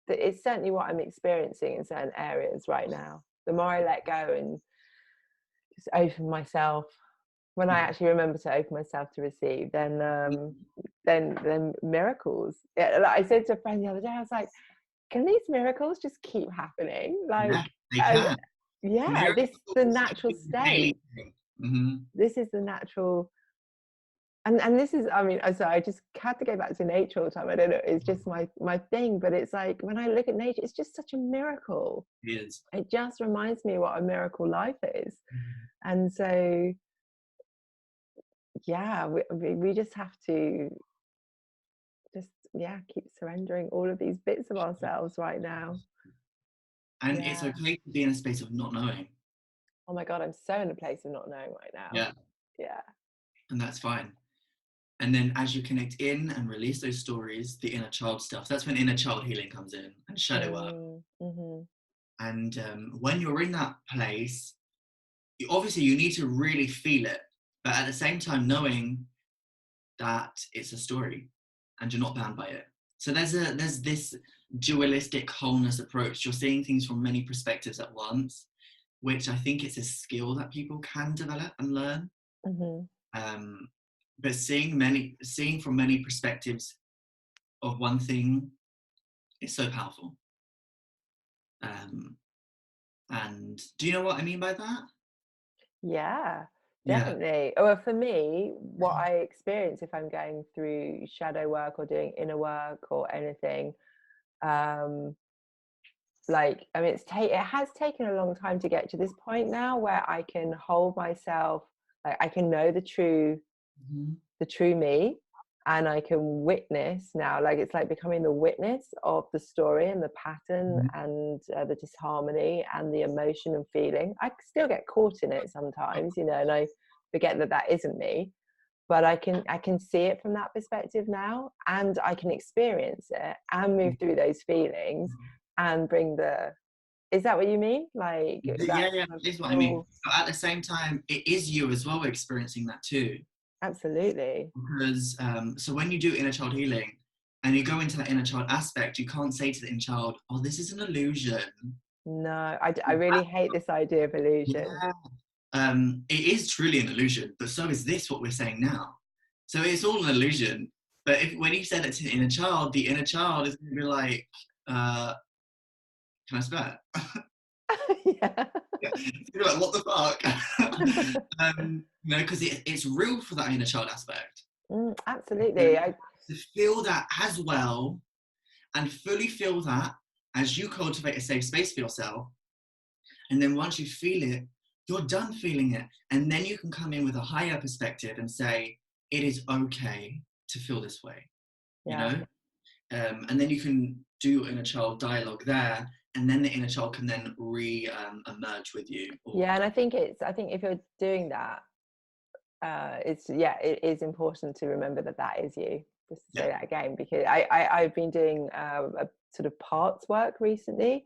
it's certainly what I'm experiencing in certain areas right now. The more I let go and just open myself, when I Yeah. actually remember to open myself to receive, then miracles. Yeah, like I said to a friend the other day, I was like, can these miracles just keep happening? Yeah, they Uh, can. yeah, this is the Miracles natural is a daily state. thing. Hmm. This is the natural, and this is, I mean, so I just had to go back to nature all the time. I don't know, it's just my thing, but it's like when I look at nature, it's just such a miracle. It is. It just reminds me what a miracle life is. And so yeah, we just have to just keep surrendering all of these bits of ourselves right now. And it's Yeah. okay to be in a space of not knowing. Oh my god, I'm so in a place of not knowing right now. Yeah, Yeah. and that's fine. And then as you connect in and release those stories, the inner child stuff, that's when inner child healing comes in, and shadow work. Mm-hmm. And when you're in that place, obviously you need to really feel it. but at the same time knowing that it's a story and you're not bound by it. So there's this dualistic wholeness approach. You're seeing things from many perspectives at once, which I think it's a skill that people can develop and learn. Mm-hmm. But seeing from many perspectives of one thing is so powerful. And do you know what I mean by that? Yeah, Yeah. definitely. Well, for me, what I experience if I'm going through shadow work or doing inner work or anything, um, like, I mean, it has taken a long time to get to this point now where I can hold myself, like I can know Mhm. the true me, and I can witness now, like it's like becoming the witness of the story and the pattern Mhm. and the disharmony and the emotion and feeling. I still get caught in it sometimes, you know, and I forget that that isn't me, but I can see it from that perspective now, and I can experience it and move through those feelings and bring the, is that what you mean, like that Yeah, yeah, kind of is what I mean. full, But at the same time, it is you as well experiencing that too. absolutely. Because so when you do inner child healing and you go into that inner child aspect, you can't say to the inner child, "Oh, this is an illusion." No, I really hate this idea of illusion. Yeah, it is truly an illusion, but so is this what we're saying now. So it's all an illusion. But if when you said it to the inner child is going to be like, "Can I swear?" Yeah. Yeah. You're like, what the fuck? Because it's real for that inner child aspect. So Absolutely. you have to feel that as well and fully feel that as you cultivate a safe space for yourself. And then once you feel it, you're done feeling it. And then you can come in with a higher perspective and say, it is okay to feel this way, you Yeah. know? And then you can do inner child dialogue there. And then the inner child can then emerge with you. Or Yeah, and I think if you're doing that, it is important to remember that that is you. Just to say yeah. that again, because I've been doing a sort of parts work recently,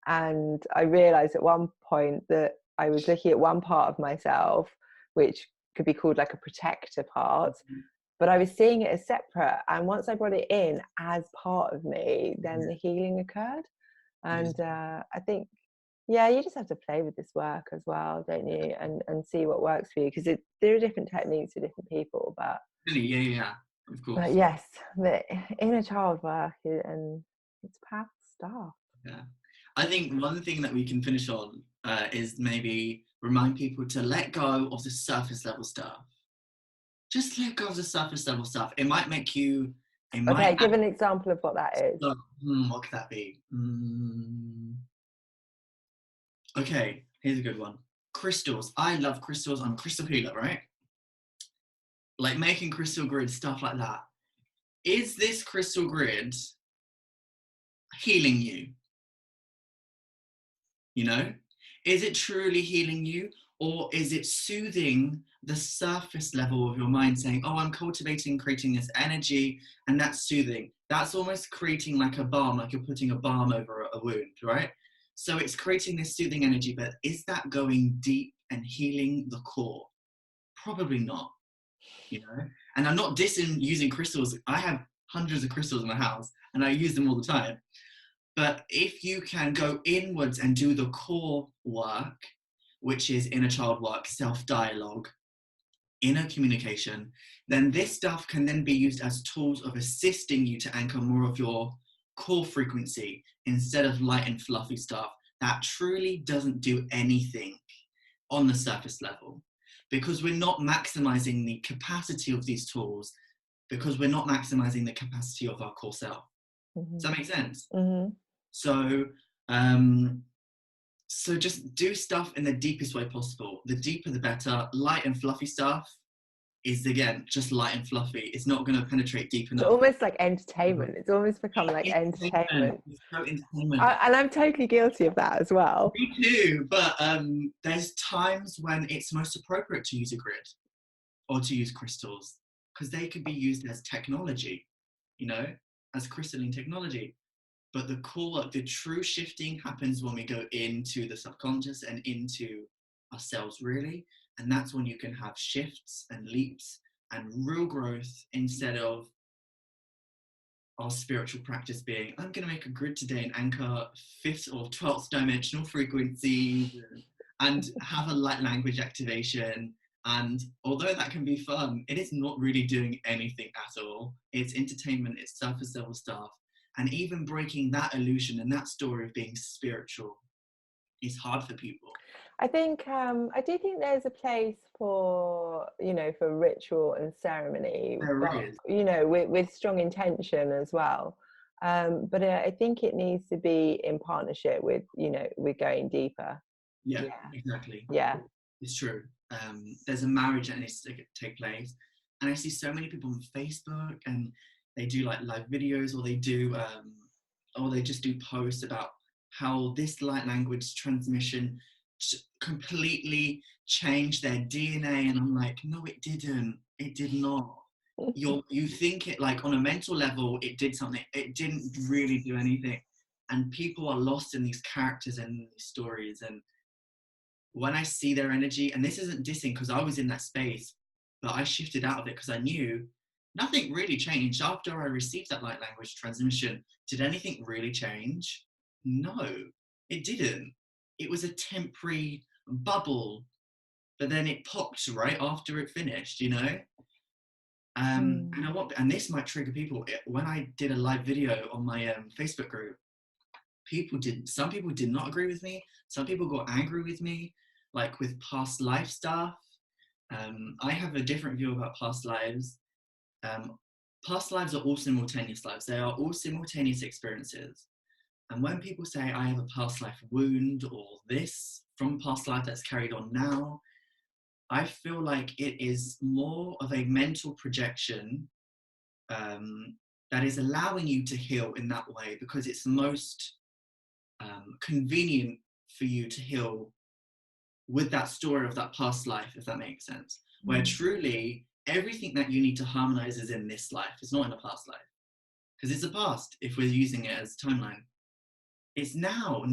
and I realized at one point that I was looking at one part of myself, which could be called like a protector part, but I was seeing it as separate. And once I brought it in as part of me, then the healing occurred. Yes. And I think, yeah, you just have to play with this work as well, don't you, and see what works for you, because there are different techniques for different people, Really, yeah, yeah, yeah, of but course. yes, the inner child work and it's powerful stuff. Yeah. I think one thing that we can finish on is maybe remind people to let go of the surface level stuff. Just let go of the surface level stuff. It might make you, it might Okay, give an example of what that is. what could that be? Okay, here's a good one. Crystals. I love crystals. I'm a crystal healer, right? Like making crystal grid, stuff like that. Is this crystal grid healing you? You know, is it truly healing you, or is it soothing the surface level of your mind, saying, oh, I'm cultivating, creating this energy, and that's soothing? That's almost creating like a balm, like you're putting a balm over a wound, right? So it's creating this soothing energy, but is that going deep and healing the core? Probably not, you know. And I'm not dissing using crystals. I have hundreds of crystals in my house and I use them all the time. But if you can go inwards and do the core work, which is inner child work, self-dialogue, inner communication, then this stuff can then be used as tools of assisting you to anchor more of your core frequency instead of light and fluffy stuff that truly doesn't do anything on the surface level. Because we're not maximizing the capacity of these tools, because we're not maximizing the capacity of our core self. Does that make sense? Mm-hmm. So, um, so just do stuff in the deepest way possible. The deeper, the better. Light and fluffy stuff is again just light and fluffy. It's not going to penetrate deep It's enough. almost like entertainment. It's almost become like Entertainment. entertainment. It's so entertainment. And I'm totally guilty of that as well. Me too. But there's times when it's most appropriate to use a grid or to use crystals because they could be used as technology, you know, as crystalline technology. But the core, the true shifting happens when we go into the subconscious and into ourselves, really, And that's when you can have shifts and leaps and real growth, instead of our spiritual practice being, I'm going to make a grid today and anchor 5th or 12th dimensional frequencies and have a light language activation. And although that can be fun, it is not really doing anything at all. It's entertainment, it's surface level stuff. And even breaking that illusion and that story of being spiritual is hard for people. I think I do think there's a place for, you know, for ritual and ceremony, There but is. you know, with strong intention as well. But I think it needs to be in partnership with, you know, with going deeper. Yeah, exactly. Yeah. It's true. There's a marriage that needs to take place, and I see so many people on Facebook, and they do like live videos, or they just do posts about how this light language transmission completely changed their DNA, and I'm like, no, it didn't. It did not. You think it, like, on a mental level, it did something. It didn't really do anything, and people are lost in these characters and these stories. And when I see their energy, and this isn't dissing because I was in that space, but I shifted out of it because I knew nothing really changed after I received that light language transmission. Did anything really change? No, it didn't. It was a temporary bubble, but then it popped right after it finished, you know? And this might trigger people. When I did a live video on my Facebook group, some people did not agree with me. Some people got angry with me, like with past life stuff. I have a different view about past lives. Past lives are all simultaneous lives. They are all simultaneous experiences. And when people say I have a past life wound or this from past life that's carried on now, I feel like it is more of a mental projection that is allowing you to heal in that way, because it's most convenient for you to heal with that story of that past life, if that makes sense. Where truly everything that you need to harmonize is in this life. It's not in a past life, because it's a past if we're using it as timeline. It's now.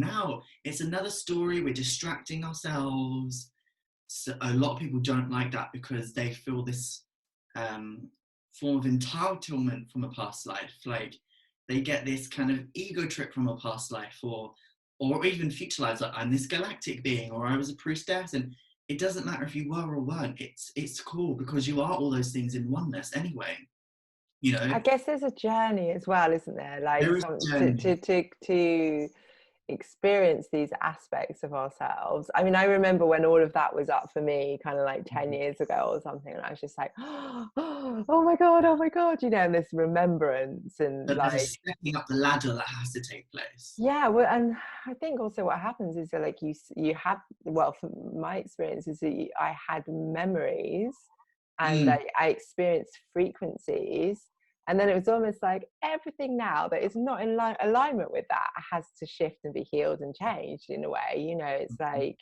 It's another story. We're distracting ourselves. So a lot of people don't like that because they feel this form of entitlement from a past life. Like they get this kind of ego trip from a past life, or even future lives, like I'm this galactic being, or I was a priestess. And it doesn't matter if you were or weren't. It's cool because you are all those things in oneness anyway. You know, I guess there's a journey as well, isn't there? Like there is a journey. to experience these aspects of ourselves. I mean, I remember when all of that was up for me kind of like 10 years ago or something, and I was just like, oh my god, you know, and this remembrance, and But there's a like, stepping up the ladder that has to take place. yeah, well, and I think also what happens is that, like, you had, well, from my experience is that I had memories, and I experienced frequencies, and then it was almost like everything now that is not in alignment with that has to shift and be healed and changed in a way, you know. It's like,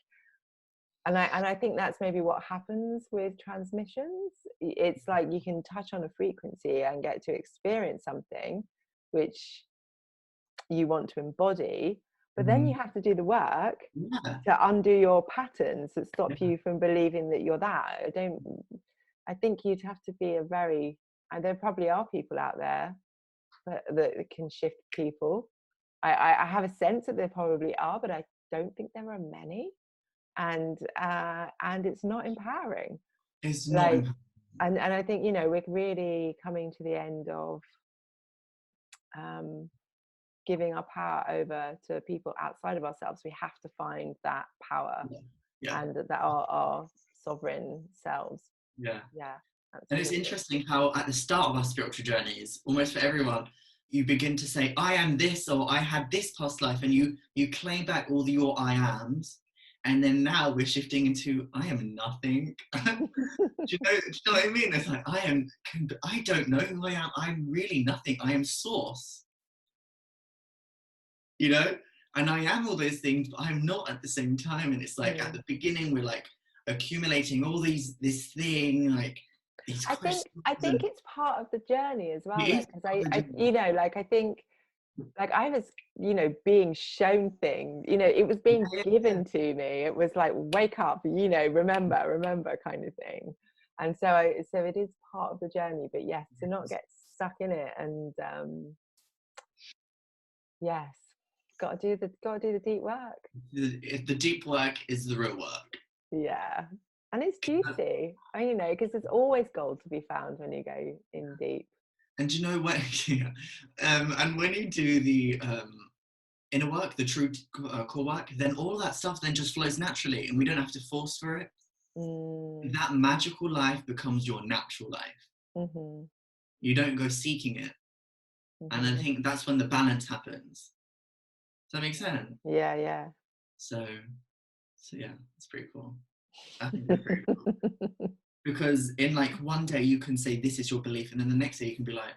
and I think that's maybe what happens with transmissions. It's like you can touch on a frequency and get to experience something which you want to embody, but then you have to do the work to undo your patterns that stop you from believing that you're that. I think you'd have to be a very, and there probably are people out there that can shift people. I have a sense that there probably are, but I don't think there are many, and it's not empowering. It's Like, not. and I think, you know, we're really coming to the end of giving our power over to people outside of ourselves. We have to find that power, and that our sovereign selves. Yeah. Absolutely. And it's interesting how at the start of our spiritual journeys, almost for everyone, you begin to say, I am this, or I had this past life, and you claim back all your I ams. And then now we're shifting into, I am nothing. do you know what I mean? It's like, I don't know who I am. I'm really nothing. I am source. You know? And I am all those things, but I'm not at the same time. And it's like, at the beginning, we're like accumulating all this thing, like, I think it's part of the journey as well, because I you know, like, I think like I was, you know, being shown things, you know, it was being Yeah, yeah, given to me. It was like, wake up, you know, remember kind of thing. And so so it is part of the journey, but yes, to not get stuck in it. And yes, got to do the deep work. the deep work is the real work. Yeah. And it's juicy, you know, because there's always gold to be found when you go in deep. And you know what? Yeah. And when you do the inner work, the true core work, then all that stuff then just flows naturally, and we don't have to force for it. Mm, That magical life becomes your natural life. mm-hmm, You don't go seeking it, and I mm-hmm. think that's when the balance happens. Does that make sense? Yeah, yeah. So, so yeah, it's pretty cool. I think it's pretty cool because in like one day you can say this is your belief, and then the next day you can be like,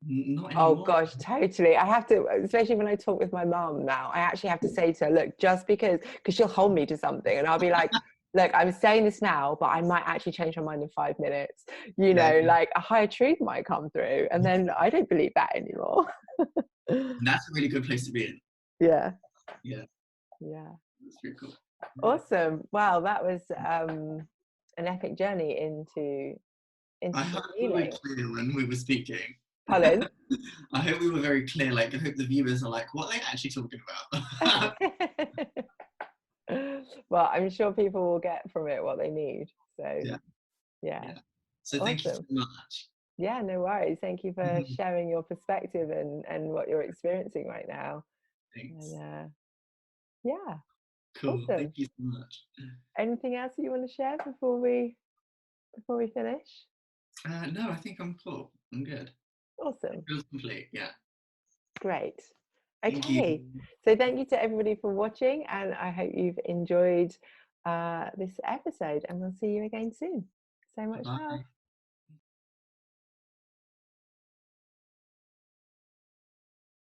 not Oh anymore." gosh, totally. I have to, especially when I talk with my mum now, I actually have to say to her, look, just because she'll hold me to something and I'll be like, look, I'm saying this now, but I might actually change my mind in 5 minutes. You Yeah, know, yeah. like a higher truth might come through. And then I don't believe that anymore. And that's a really good place to be in. Yeah. Yeah, Yeah. that's pretty cool. Yeah. Awesome. Wow, that was an epic journey I into hope some we were healing. clear when we were speaking. Pardon? I hope we were very clear. Like, I hope the viewers are like, what are they actually talking about? Well, I'm sure people will get from it what they need. So, Yeah, yeah, yeah. So thank you so awesome. much. Yeah, no worries. Thank you for sharing your perspective and what you're experiencing right now. And Thanks. yeah, Cool. Thank awesome. you so much. Anything else that you want to share before we finish? No, I think I'm cool. I'm good. It Awesome. feels complete. Yeah. Great. Thank you. Okay. So thank you to everybody for watching, and I hope you've enjoyed this episode, and we'll see you again soon. So much love. Bye.